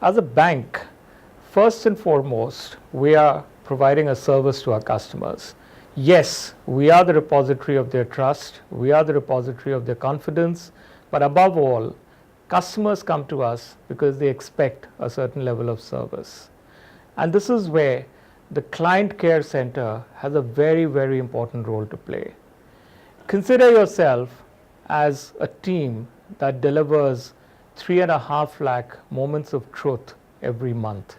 As a bank, first and foremost, we are providing a service to our customers. Yes, we are the repository of their trust, we are the repository of their confidence, but above all, customers come to us because they expect a certain level of service. And this is where the client care center has a very, very important role to play. Consider yourself as a team that delivers 3.5 lakh moments of truth every month.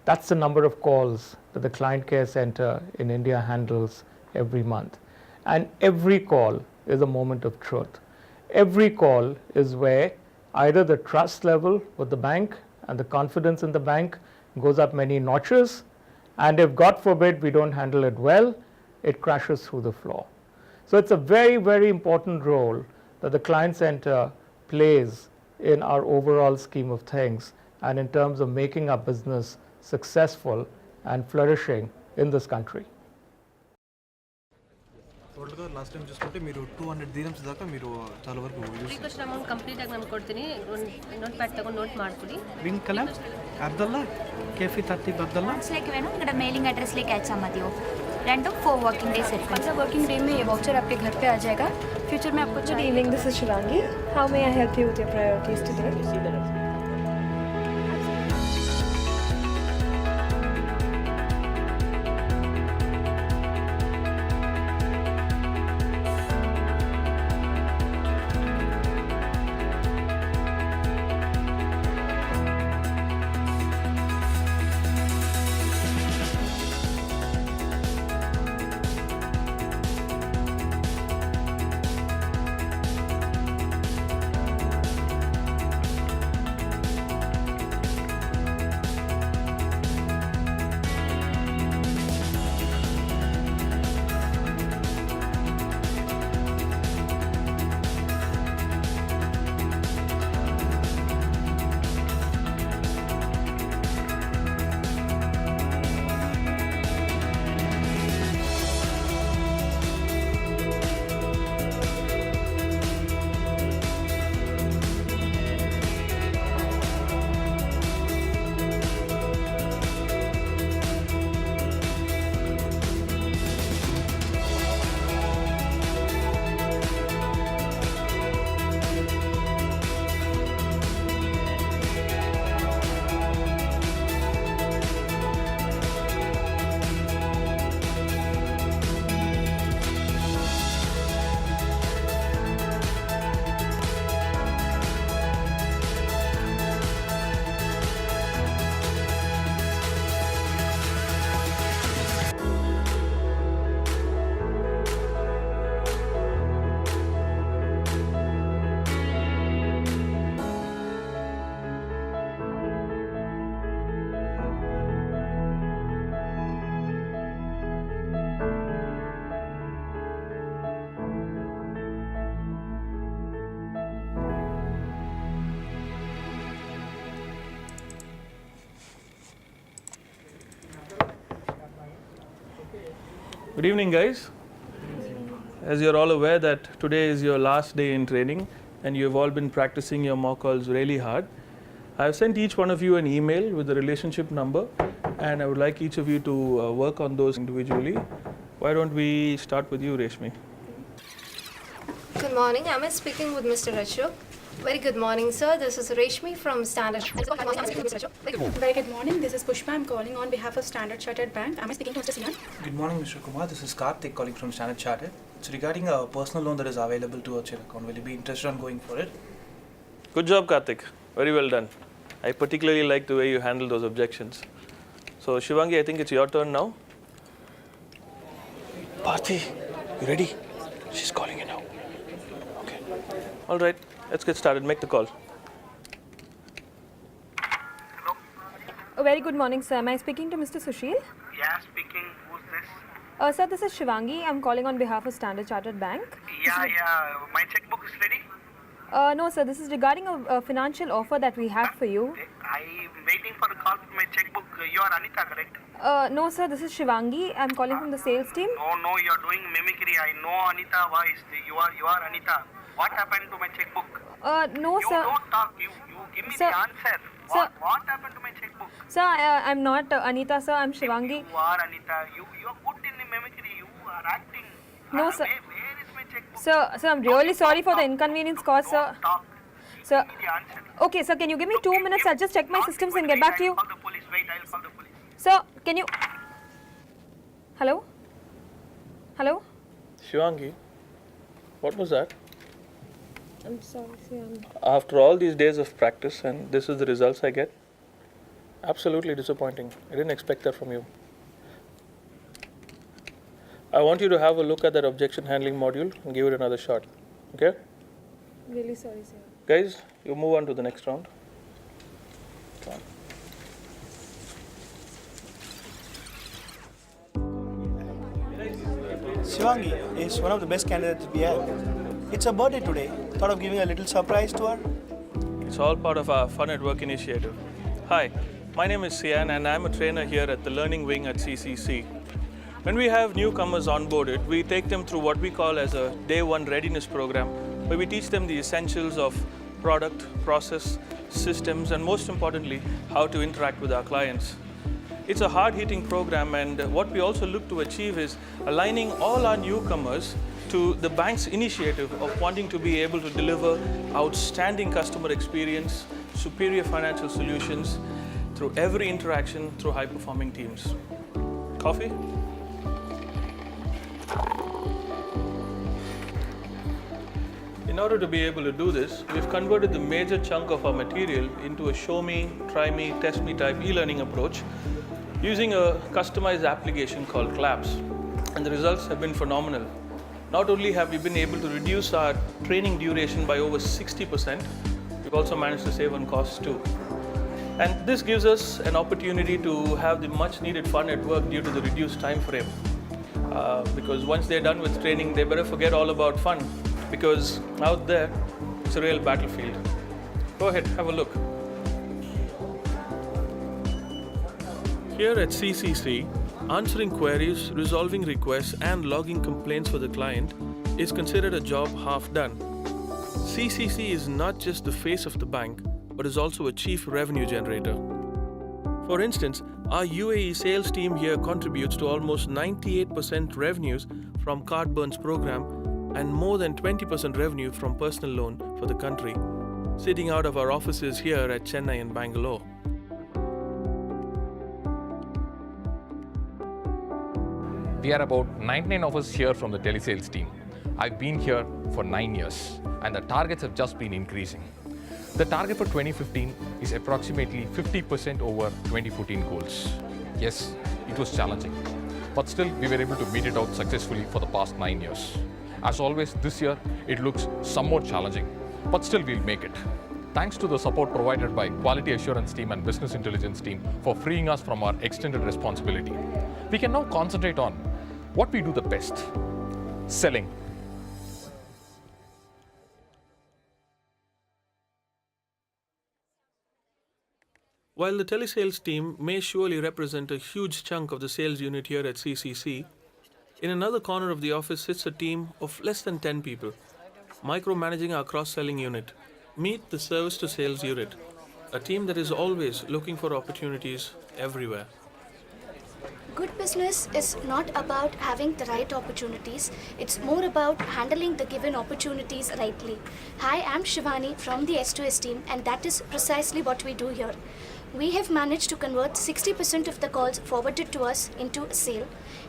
That's the number of calls that the client care center in India handles every month. And every call is a moment of truth. Every call is where either the trust level with the bank and the confidence in the bank goes up many notches, and if God forbid we don't handle it well, it crashes through the floor. So it's a very, very important role that the client center plays in our overall scheme of things and in terms of making our business successful and flourishing in this country. ಟೋಟಲ್గా last time చూసుకుంటే మీరు 200 dirhams దాకా మీరు చాలా వరకు use question amount complete ಆಗಿ ನಾನು ಕೊಡ್ತೀನಿ ನೋಟ್ ಪ್ಯಾಡ್ ತಗೊಂಡು ನೋಟ್ ಮಾಡ್ಕೊಳ್ಳಿ ವಿಂಗ್ ಕಲರ್ ಅಬ್ದುಲ್ಲಾ ಕೆಫಿ ತರ್ತೀಬ್ ಅಬ್ದುಲ್ಲಾ लेके वेनो इकड़ा मेलिंग एड्रेस लेके अच्छा मत हो रेंट 4 वर्किंग डेज है मतलब वर्किंग डे में ये वाउचर आपके घर पे आ जाएगा फ्यूचर में आपको good evening this is Shivangi how may I help you with your priorities today Good evening, guys. As you're all aware that today is your last day in training and you've all been practicing your mock calls really hard, I've sent each one of you an email with the relationship number and I would like each of you to work on those individually. Why don't we start with you, Reshmi? Good morning. Am I speaking with Mr. Ashok? Very good morning, sir. This is Reshmi from Standard. Very good morning. This is Pushpa. I'm calling on behalf of Standard Chartered Bank. Am I speaking to Mr. Sian? Good morning, Mr. Kumar. This is Karthik calling from Standard Chartered. It's regarding a personal loan that is available to a check account. Will you be interested in going for it? Good job, Karthik. Very well done. I particularly like the way you handle those objections. So, Shivangi, I think it's your turn now. Bharti, you ready? She's calling you now. Okay. All right, let's get started. Make the call. A very good morning, sir. Am I speaking to Mr. Sushil? Yeah, speaking. Who's this? Sir, this is Shivangi. I'm calling on behalf of Standard Chartered Bank. Yeah. My checkbook is ready. No, sir. This is regarding a financial offer that we have for you. I'm waiting for a call for my checkbook. You are Anita, correct? No, sir. This is Shivangi. I'm calling from the sales team. No, you're doing mimicry. I know Anita voice. You are Anita. What happened to my checkbook? No, You sir. don't talk. You give me Sir. the answer. What happened to my checkbook? Sir, I'm not Anita, sir. I'm Shivangi. You are Anita. You are good in the mimicry. You are acting. No, sir. Where is my checkbook? Sir, I'm really sorry for the inconvenience caused, sir. Talk. Sir, Give me the answer. okay, sir, can you give me 2 minutes? I'll just check my systems and get back to you. I'll call the police. Wait, I'll call the police. Sir, can you... Hello? Hello? Shivangi, what was that? I'm sorry, sir. After all these days of practice, and this is the results I get? Absolutely disappointing. I didn't expect that from you. I want you to have a look at that objection handling module and give it another shot. Okay? Really sorry, sir. Guys, you move on to the next round. Come on. Shivangi is one of the best candidates we have. It's her birthday today. Thought of giving a little surprise to her. It's all part of our Fun at Work initiative. Hi, my name is Sian and I'm a trainer here at the Learning Wing at CCC. When we have newcomers onboarded, we take them through what we call as a Day 1 readiness program, where we teach them the essentials of product, process, systems, and most importantly, how to interact with our clients. It's a hard-hitting program, and what we also look to achieve is aligning all our newcomers to the bank's initiative of wanting to be able to deliver outstanding customer experience, superior financial solutions through every interaction through high-performing teams. Coffee? In order to be able to do this, we've converted the major chunk of our material into a show me, try me, test me type e-learning approach using a customized application called Claps. And the results have been phenomenal. Not only have we been able to reduce our training duration by over 60%, we've also managed to save on costs too. And this gives us an opportunity to have the much needed fun at work due to the reduced time frame. Because once they're done with training, they better forget all about fun, because out there, it's a real battlefield. Go ahead, have a look. Here at CCC, answering queries, resolving requests, and logging complaints for the client is considered a job half done. CCC is not just the face of the bank, but is also a chief revenue generator. For instance, our UAE sales team here contributes to almost 98% revenues from card burns program and more than 20% revenue from personal loan for the country, sitting out of our offices here at Chennai and Bangalore. We are about 99 of us here from the telesales team. I've been here for 9 years, and the targets have just been increasing. The target for 2015 is approximately 50% over 2014 goals. Yes, it was challenging, but still we were able to meet it out successfully for the past 9 years. As always, this year it looks somewhat challenging, but still we'll make it. Thanks to the support provided by Quality Assurance team and Business Intelligence team for freeing us from our extended responsibility. We can now concentrate on what we do the best: selling. While the telesales team may surely represent a huge chunk of the sales unit here at CCC, in another corner of the office sits a team of less than 10 people, micromanaging our cross-selling unit. Meet the service to sales unit, a team that is always looking for opportunities everywhere. Good business is not about having the right opportunities, it's more about handling the given opportunities rightly. Hi, I'm Shivani from the S2S team, and that is precisely what we do here. We have managed to convert 60% of the calls forwarded to us into a sale,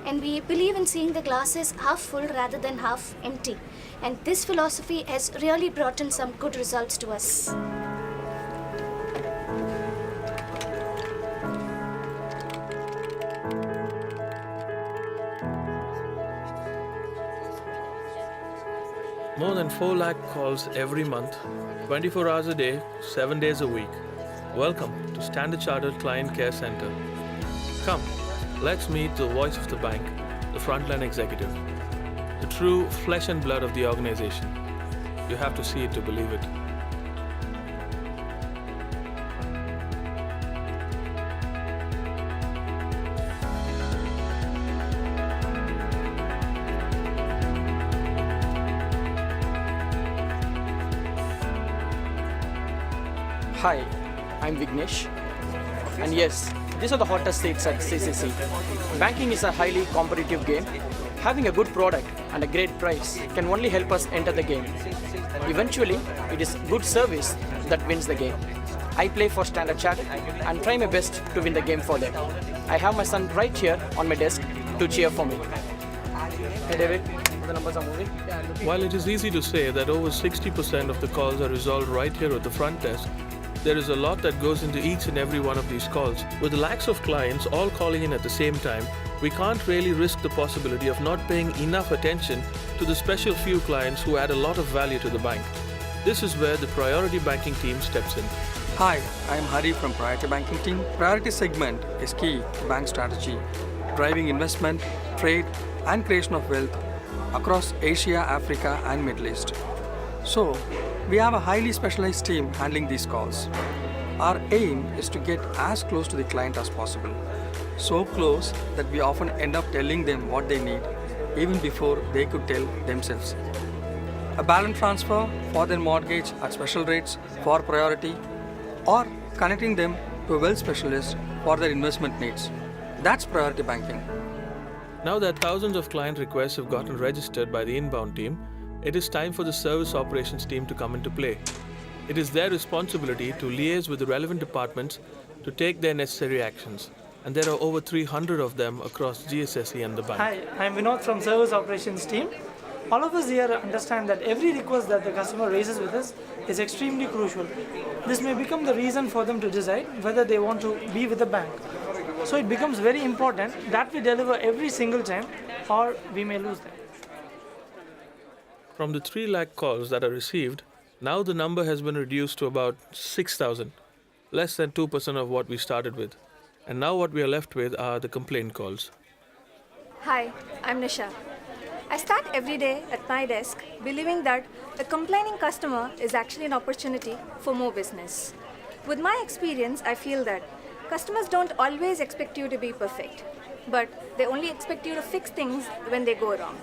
and we believe in seeing the glasses half full rather than half empty. And this philosophy has really brought in some good results to us. More than 4 lakh calls every month, 24 hours a day, 7 days a week. Welcome to Standard Chartered Client Care Center. Come, let's meet the voice of the bank, the frontline executive, the true flesh and blood of the organization. You have to see it to believe it. Hi, I'm Vignesh. And yes, these are the hottest seats at CCC. Banking is a highly competitive game. Having a good product and a great price can only help us enter the game. Eventually, it is good service that wins the game. I play for Standard Chartered and try my best to win the game for them. I have my son right here on my desk to cheer for me. Hey David, the numbers are moving. While it is easy to say that over 60% of the calls are resolved right here at the front desk, there is a lot that goes into each and every one of these calls. With lakhs of clients all calling in at the same time, we can't really risk the possibility of not paying enough attention to the special few clients who add a lot of value to the bank. This is where the priority banking team steps in. Hi, I am Hari from Priority Banking Team. Priority segment is key to bank strategy, driving investment, trade, and creation of wealth across Asia, Africa, and Middle East. So, we have a highly specialized team handling these calls. Our aim is to get as close to the client as possible. So close that we often end up telling them what they need, even before they could tell themselves. A balance transfer for their mortgage at special rates for priority, or connecting them to a wealth specialist for their investment needs. That's priority banking. Now that thousands of client requests have gotten registered by the inbound team, it is time for the service operations team to come into play. It is their responsibility to liaise with the relevant departments to take their necessary actions. And there are over 300 of them across GSSE and the bank. Hi, I'm Vinod from Service Operations team. All of us here understand that every request that the customer raises with us is extremely crucial. This may become the reason for them to decide whether they want to be with the bank. So it becomes very important that we deliver every single time, or we may lose them. From the 3 lakh calls that are received, now the number has been reduced to about 6,000, less than 2% of what we started with. And now what we are left with are the complaint calls. Hi, I'm Nisha. I start every day at my desk believing that a complaining customer is actually an opportunity for more business. With my experience, I feel that customers don't always expect you to be perfect, but they only expect you to fix things when they go wrong.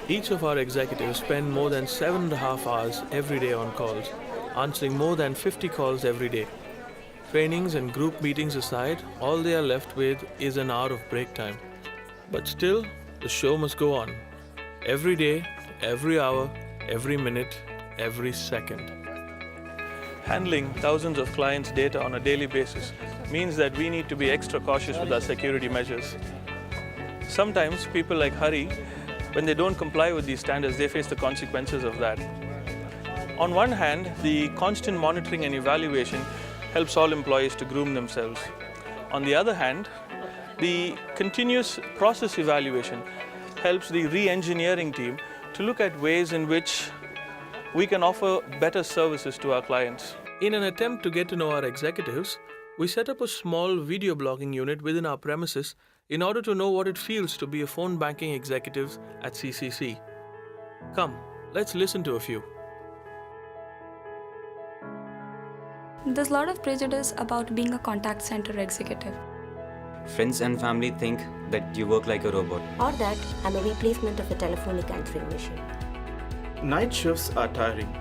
Each of our executives spend more than 7.5 hours every day on calls, answering more than 50 calls every day. Trainings and group meetings aside, all they are left with is an hour of break time. But still, the show must go on. Every day, every hour, every minute, every second. Handling thousands of clients' data on a daily basis means that we need to be extra cautious with our security measures. Sometimes people like Hari, when they don't comply with these standards, they face the consequences of that. On one hand, the constant monitoring and evaluation helps all employees to groom themselves. On the other hand, the continuous process evaluation helps the re-engineering team to look at ways in which we can offer better services to our clients. In an attempt to get to know our executives, we set up a small video blogging unit within our premises in order to know what it feels to be a phone banking executive at CCC. Come, let's listen to a few. There's a lot of prejudice about being a contact center executive. Friends and family think that you work like a robot. Or that I'm a replacement of a telephonic answering machine. Night shifts are tiring.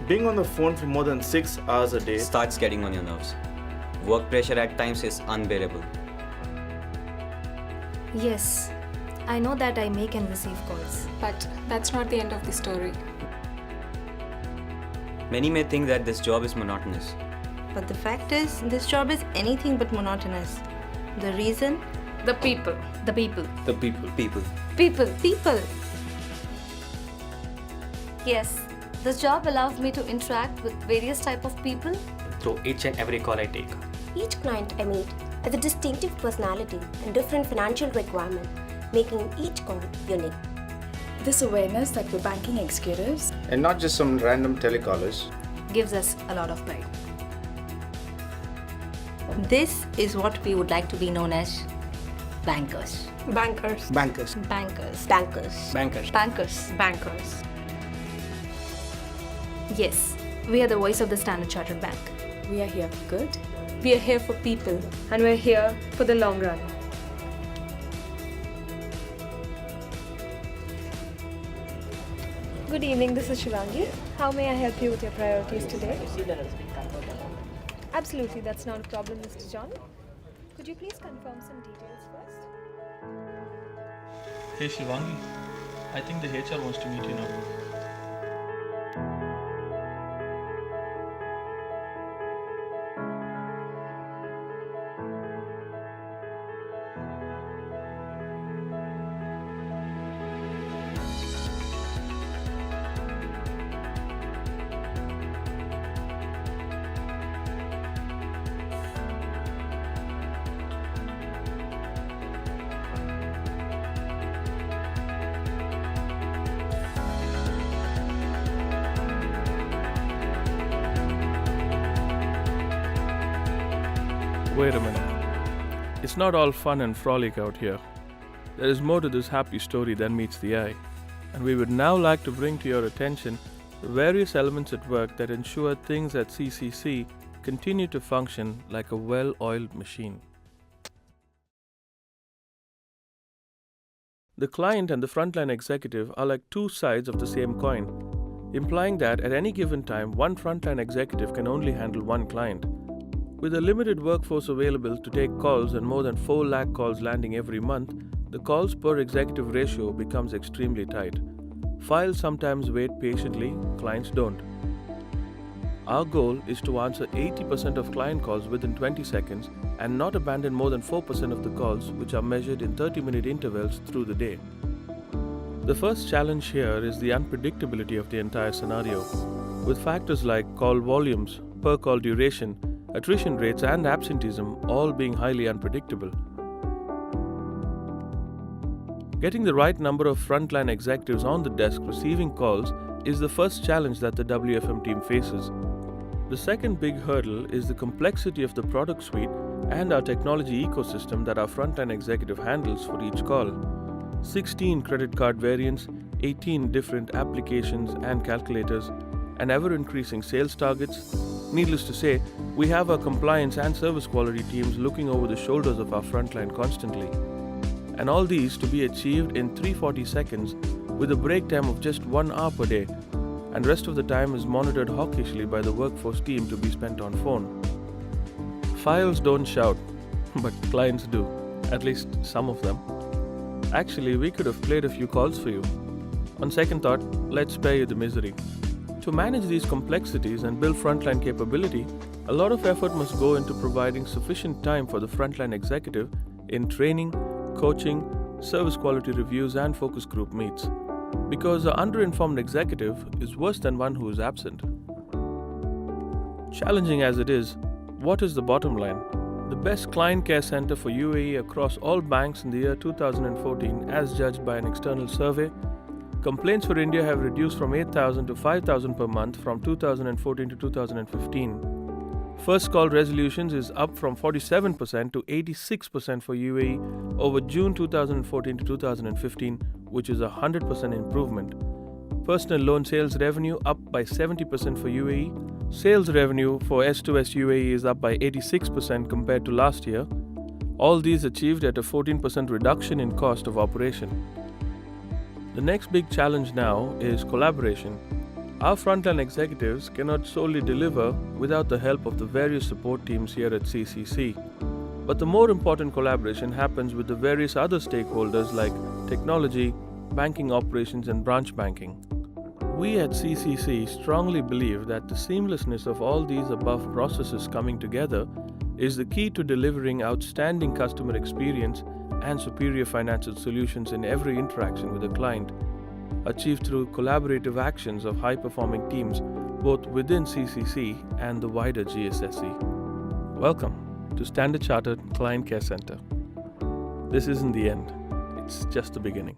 Being on the phone for more than 6 hours a day starts getting on your nerves. Work pressure at times is unbearable. Yes, I know that I make and receive calls. But that's not the end of the story. Many may think that this job is monotonous. But the fact is, this job is anything but monotonous. The reason? The people. The people. The people. People. People. People. Yes, this job allows me to interact with various types of people Through each and every call I take. Each client I meet has a distinctive personality and different financial requirement, making each call unique. This awareness that we're banking executives and not just some random telecallers gives us a lot of pride. This is what we would like to be known as bankers. Bankers. Bankers. Bankers. Bankers. Bankers. Bankers. Bankers. Yes, we are the voice of the Standard Chartered Bank. we are here for good. We are here for people. And we're here for the long run. Good evening, this is Shivangi. How may I help you with your priorities today? Absolutely, that's not a problem, Mr. John. Could you please confirm some details first? Hey Shivangi, I think the HR wants to meet you now. Wait a minute. It's not all fun and frolic out here. There is more to this happy story than meets the eye, and we would now like to bring to your attention the various elements at work that ensure things at CCC continue to function like a well-oiled machine. The client and the frontline executive are like two sides of the same coin, implying that at any given time, one frontline executive can only handle one client. With a limited workforce available to take calls and more than 4 lakh calls landing every month, the calls per executive ratio becomes extremely tight. Files sometimes wait patiently, clients don't. Our goal is to answer 80% of client calls within 20 seconds and not abandon more than 4% of the calls, which are measured in 30-minute intervals through the day. The first challenge here is the unpredictability of the entire scenario, with factors like call volumes, per call duration, attrition rates and absenteeism all being highly unpredictable. Getting the right number of frontline executives on the desk receiving calls is the first challenge that the WFM team faces. The second big hurdle is the complexity of the product suite and our technology ecosystem that our frontline executive handles for each call. 16 credit card variants, 18 different applications and calculators, and ever-increasing sales targets. Needless to say, we have our compliance and service quality teams looking over the shoulders of our frontline constantly. And all these to be achieved in 340 seconds with a break time of just 1 hour per day, and rest of the time is monitored hawkishly by the workforce team to be spent on phone. Files don't shout, but clients do, at least some of them. Actually, we could have played a few calls for you. On second thought, let's spare you the misery. To manage these complexities and build frontline capability, a lot of effort must go into providing sufficient time for the frontline executive in training, coaching, service quality reviews and focus group meets. Because an underinformed executive is worse than one who is absent. Challenging as it is, what is the bottom line? The best client care center for UAE across all banks in the year 2014 as judged by an external survey. Complaints for India have reduced from 8,000 to 5,000 per month from 2014 to 2015. First call resolutions is up from 47% to 86% for UAE over June 2014 to 2015, which is a 100% improvement. Personal loan sales revenue up by 70% for UAE. Sales revenue for S2S UAE is up by 86% compared to last year. All these achieved at a 14% reduction in cost of operation. The next big challenge now is collaboration. Our frontline executives cannot solely deliver without the help of the various support teams here at CCC. But the more important collaboration happens with the various other stakeholders like technology, banking operations and branch banking. We at CCC strongly believe that the seamlessness of all these above processes coming together is the key to delivering outstanding customer experience and superior financial solutions in every interaction with a client, achieved through collaborative actions of high-performing teams both within CCC and the wider GSSE. Welcome to Standard Chartered Client Care Center. This isn't the end, it's just the beginning.